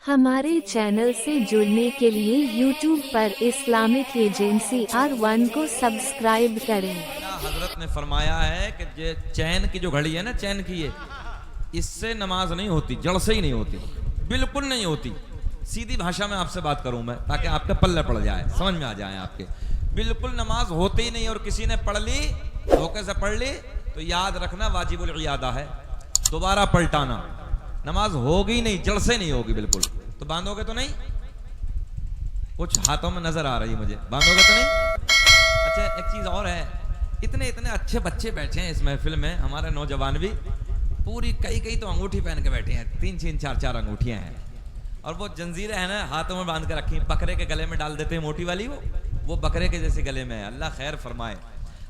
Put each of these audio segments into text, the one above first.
हमारे चैनल से जुड़ने के लिए YouTube पर इस्लामिक एजेंसी R1 को सब्सक्राइब करें। हजरत ने फरमाया है कि ये चैन की जो घड़ी है ना, चैन की है, इससे नमाज नहीं होती, जड़ से ही नहीं होती, बिल्कुल नहीं होती। सीधी भाषा में आपसे बात करूं मैं, ताकि आपके पल्ले पड़ जाए, समझ में आ जाए आपके। बिल्कुल नमाज होती ही नहीं, और किसी ने पढ़ ली, धोखे से पढ़ ली, तो याद रखना वाजिबुल इयादा है, दोबारा पलटाना। नमाज होगी नहीं, जड़ से नहीं होगी बिल्कुल। तो बांधोगे तो नहीं? कुछ हाथों में नजर आ रही मुझे, बांधोगे तो नहीं? अच्छा, एक चीज और है, इतने इतने अच्छे बच्चे बैठे हैं इस महफिल में, हमारे नौजवान भी, पूरी कई तो अंगूठी पहन के बैठे हैं, 3 4 अंगूठियां हैं, और वो जंजीरें हैं ना हाथों में बांध के रखी, बकरे के गले में डाल देते हैं मोटी वाली, वो बकरे के जैसे गले में है। अल्लाह खैर फरमाए।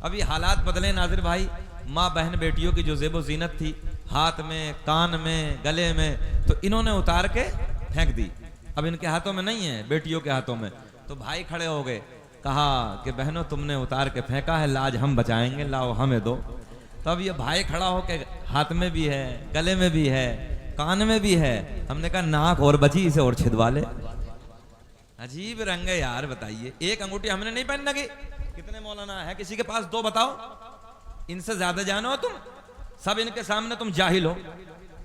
अभी हालात बदले नाजिर भाई, माँ बहन बेटियों की जो ज़ेबो ज़ीनत थी, हाथ में, कान में, गले में, तो इन्होंने उतार के फेंक दी। अब इनके हाथों में नहीं है, बेटियों के हाथों में। तो भाई खड़े हो गए, कहा कि बहनों तुमने उतार के फेंका है, लाज हम बचाएंगे, लाओ हमें दो। तो अब ये भाई खड़ा हो के, हाथ में भी है, गले में भी है, कान में भी है। हमने कहा नाक और बची, इसे और छिदवा ले। अजीब रंग है यार, बताइए। एक अंगूठी हमने नहीं पहन लगी। कितने मौलाना है किसी के पास? 2 बताओ। इनसे ज्यादा जानो तुम, सब इनके सामने तुम जाहिल हो,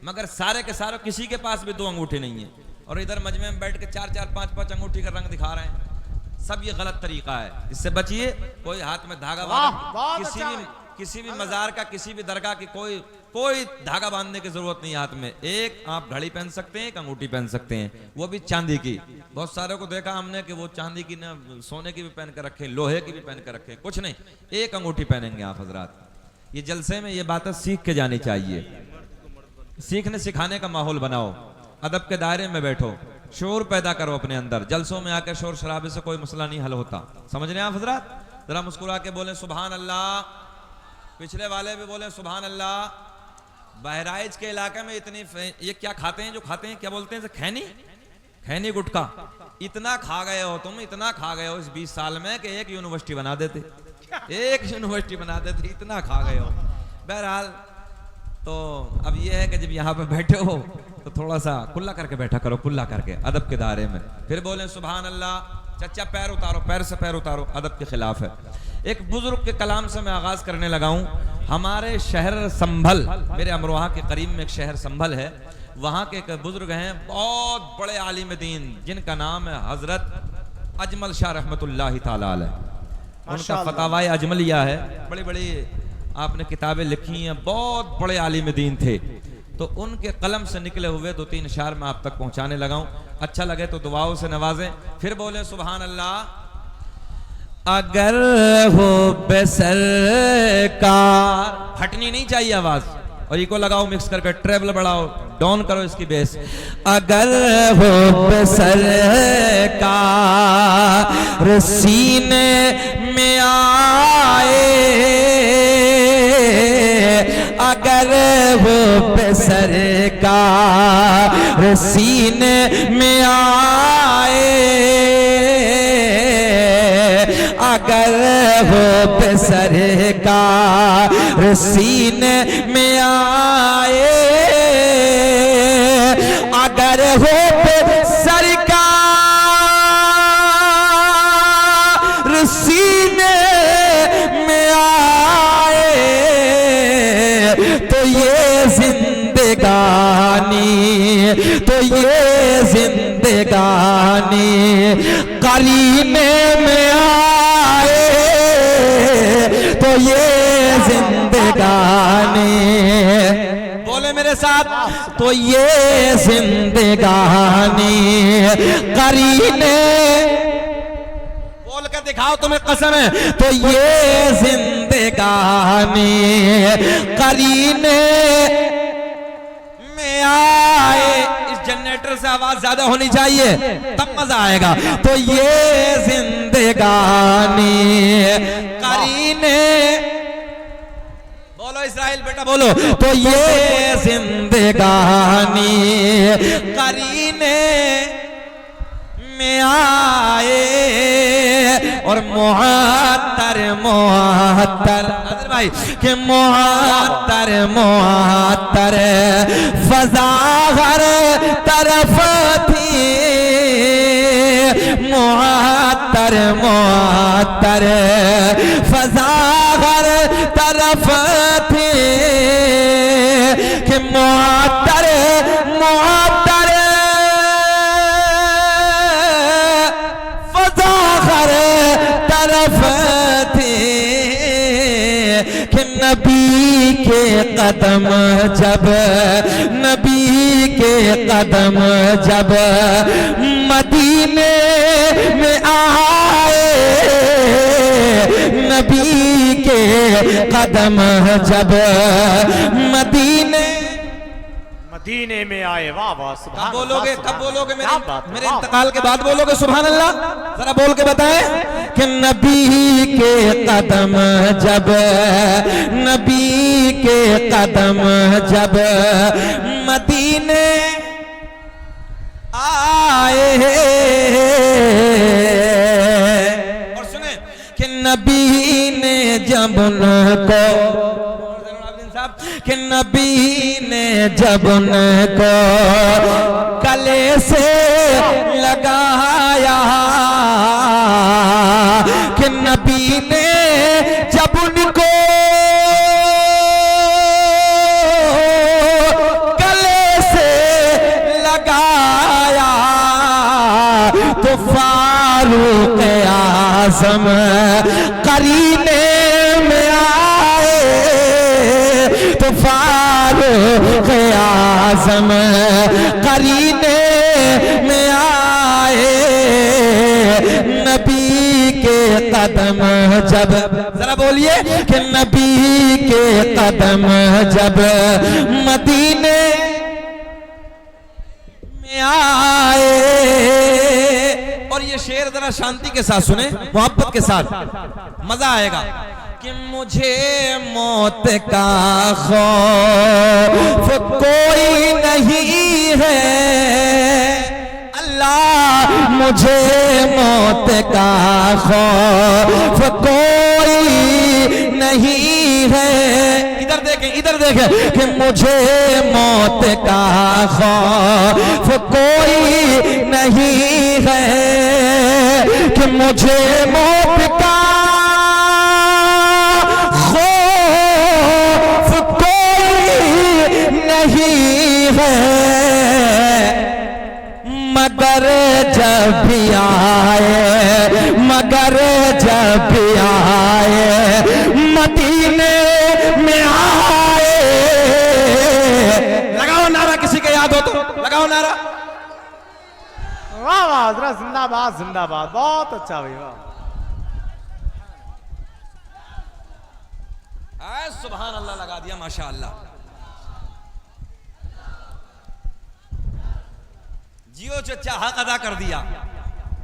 मगर सारे के सारे किसी के पास भी 2 अंगूठी नहीं है, और इधर मजमे में बैठ के 4 5 अंगूठी का रंग दिखा रहे हैं। सब ये गलत तरीका है, इससे बचिए। कोई हाथ में धागा बांध, किसी भी मजार का, किसी भी दरगाह की कोई धागा बांधने की जरूरत नहीं है हाथ में। एक आप घड़ी पहन सकते हैं, एक अंगूठी पहन सकते हैं, वो भी चांदी की। बहुत सारे को देखा हमने कि वो चांदी की ना, सोने की भी पहन कर रखे, लोहे की भी पहन कर रखे, कुछ नहीं, एक अंगूठी पहनेंगे आप हजरात। ये जलसे में ये बातें सीख के जानी चाहिए। सीखने सिखाने का माहौल बनाओ, अदब के दायरे में बैठो, शोर पैदा करो अपने अंदर। जलसों में आकर शोर शराबे से कोई मसला नहीं हल होता। समझ रहे हैं आप हजरात? जरा मुस्कुरा के बोले सुभान अल्लाह, पिछले वाले भी बोले सुभान अल्लाह। बहराइच के इलाके में इतनी, ये क्या खाते हैं, जो खाते हैं क्या बोलते हैं, खैनी गुटखा, इतना खा गए हो तुम, इतना खा गए हो इस 20 साल में कि एक यूनिवर्सिटी बना देते, एक यूनिवर्सिटी बना देते, इतना खा गए हो। बहरहाल, तो अब ये है कि जब यहाँ पे बैठे हो तो थोड़ा सा कुल्ला करके बैठा करो, कुल्ला करके, अदब के दायरे में। फिर बोले सुभान अल्लाह। चचा पैर उतारो, पैर से पैर उतारो, अदब के खिलाफ है। एक बुजुर्ग के कलाम से मैं आगाज करने लगा हूँ। हमारे शहर संभल, मेरे अमरोहा के करीब में एक शहर संभल है, वहाँ के एक बुजुर्ग हैं, बहुत बड़े आलिम दीन, जिनका नाम है हजरत अजमल शाह रहमतुल्लाहि ताला अलैह। उनका फतावाए अजमलिया है, बड़ी बड़ी आपने किताबें लिखी हैं, बहुत बड़े आलिम दीन थे। तो उनके कलम से निकले हुए 2-3 अशार मैं आप तक पहुंचाने लगा हूं। अच्छा लगे तो दुआओं से नवाजें। फिर बोले सुभान अल्लाह। अगर हो बेसरकार, फटनी नहीं चाहिए आवाज, और इको लगाओ मिक्स करके, ट्रेबल बढ़ाओ, डाउन करो इसकी बेस। अगर हो बेसरकार सीने में आए, अगर वो सरकार सीने में आए, अगर वो सरकार सीने में आए, अगर हो सरकार सीने में आए, तो ये जिंदगानी करीने में आए, तो ये जिंदगानी, बोले मेरे साथ, तो ये जिंदगानी करीने, बोल कर दिखाओ तुम्हें कसम है, तो ये जिंदगानी करीने में आए। इस जनरेटर से आवाज ज्यादा होनी चाहिए, तब मजा आएगा। तो ये जिंदगानी करीने, बोलो इस्राइल बेटा बोलो, तो ये जिंदगानी करीने में आए, और मुअत्तर भाई के मुअत्तर फजा हर तरफ थी मुअत्तर मुअत्तर फजा हर तरफ थी कि मुअत्तर मुअत्तर फजा हर तरफ थी कि नबी के कदम जब नबी के कदम जब मदीने में आए नबी के कदम जब मदीने में आए। वाह वाह सुभान कब बोलोगे अल्लाह, कब बोलोगे क्या बात है, मेरे वाह, इंतकाल के बाद बोलोगे सुभान अल्लाह? जरा बोल के बताएं कि नबी के कदम जब नबी के कदम जब मदीने आए और सुने कि नबी ने जब उनको कि नबी ने जब उनको गले से लगाया कि नबी ने जब उनको गले से लगाया तो फारूक आज़म करीने में आए तो फारूक आज़म करीने में आए नबी के कदम जब जरा बोलिए कि नबी के कदम जब मदीने में आए। और ये शेर जरा शांति के साथ सुने, मोहब्बत के साथ, मजा आएगा। कि मुझे मौत का खौफ कोई नहीं है अल्लाह मुझे मौत का खौफ कोई नहीं है। इधर देखें कि मुझे मौत का खौफ कोई नहीं है कि मुझे मौत का मगर जब भी आए मगर जब भी आए मदीने में आए। लगाओ नारा, किसी का याद हो तो लगाओ नारा। वाह वाह जरा जिंदाबाद जिंदाबाद, बहुत अच्छा भाई वाह। सुभान अल्लाह लगा दिया माशाअल्लाह। जियो चचा हक अदा कर दिया।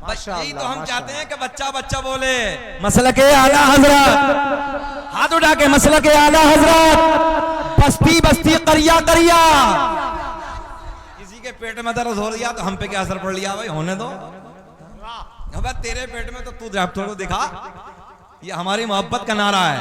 यही तो हम चाहते हैं कि बच्चा बच्चा बोले मसलक आला हजरत, हाथ उठा के मसलक आला हजरत, बस्ती बस्ती करिया करिया। किसी के पेट में दर्द हो रहा तो हम पे क्या असर पड़ लिया भाई, होने दो। अब तेरे पेट में तो तू थोड़ा दिखा। ये हमारी मोहब्बत का नारा है।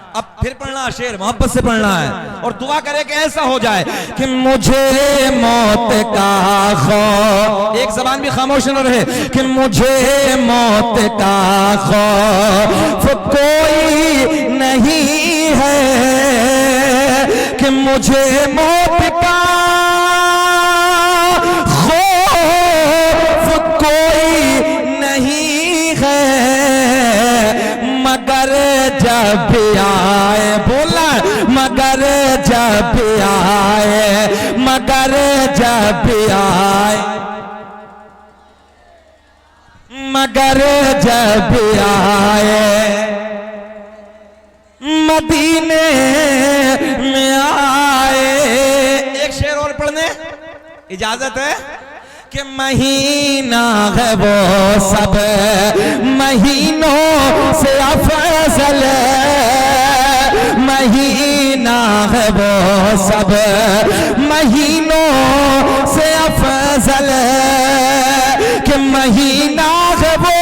अब फिर पढ़ना शेर, मोहब्बत से पढ़ना है और दुआ करे कि ऐसा हो जाए कि मुझे मौत का खौफ, एक जबान भी खामोश न रहे, कि मुझे मौत का खौफ कोई नहीं है कि मुझे मौत का खौफ कोई नहीं है मगर जब भी आए, बोला मगर जब भी आए, मगर जब भी आए, मगर जब भी आए मदीने में आए। एक शेर और पढ़ने इजाजत है कि महीना है वो सब महीनों से अफजल, महीना है वो सब महीनों से अफजल, कि महीना है वो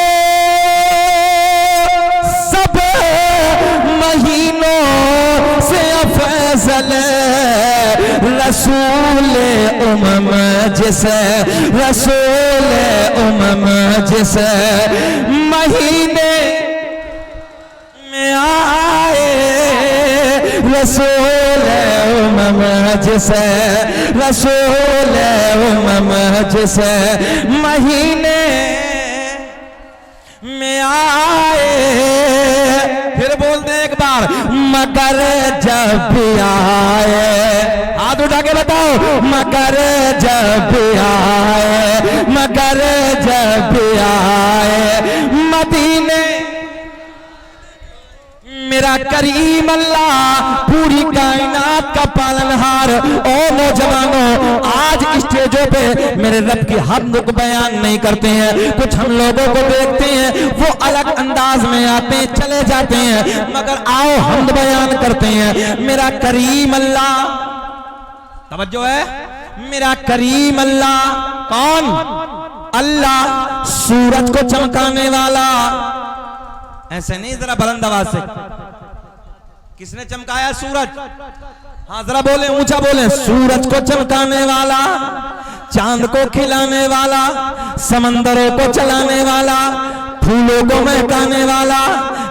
सब महीनों से अफजल। रसूल उम्म जिसे रसूल उम्म जिस महीने में आए रसूल जिस रसूल जिस महीने में आए। फिर बोलते हैं एक बार, मगर जब भी आए, हाथ उठा के बताओ, मगर जब भी आए, मगर जब भी आए मदीने मेरा करीम अल्लाह पूरी कायनात का पालनहार। ओ नौजवानों, आज स्टेजों पे मेरे रब की हमद को बयान नहीं करते हैं। कुछ हम लोगों को देखते हैं वो अलग अंदाज में आते हैं चले जाते हैं, मगर आओ हमद बयान करते हैं। मेरा करीम अल्लाह, तवज्जो है, मेरा करीम अल्लाह कौन? अल्लाह सूरज को चमकाने वाला। ऐसे नहीं, जरा बुलंद आवाज से, किसने चमकाया सूरज? हाँ जरा बोले, ऊंचा बोले। सूरज को चमकाने वाला, चांद को खिलाने वाला, समंदरों को चलाने वाला, फूलों को महकाने वाला,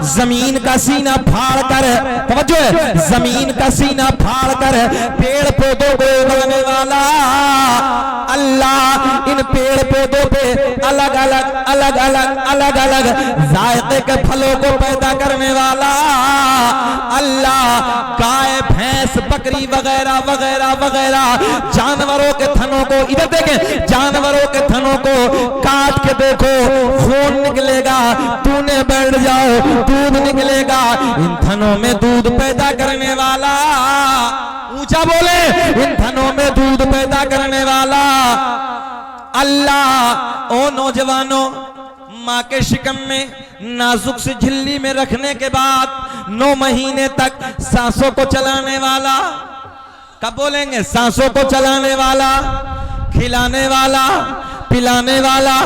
जमीन का सीना फाड़ कर, तवज्जो है, जमीन का सीना फाड़ कर पेड़ पौधों को उगाने वाला अल्लाह। इन पेड़ पौधों पे अलग अलग अलग अलग अलग अलग जायके के फलों को पैदा करने वाला अल्लाह। गाय भैंस बकरी वगैरह वगैरह वगैरह जानवरों के थनों को, इधर देखें, जानवरों के थनों को काट के देखो, खून निकलेगा, तूने बैठ जाओ, दूध निकलेगा। इन थनों में दूध पैदा करने वाला, ऊंचा बोले, इन थनों में दूध पैदा करने वाला अल्लाह। ओ नौजवानों, माँ के शिकम में नाजुक सी झिल्ली में रखने के बाद 9 महीने तक सांसों को चलाने वाला, कब बोलेंगे? सांसों को चलाने वाला, खिलाने वाला, पिलाने वाला।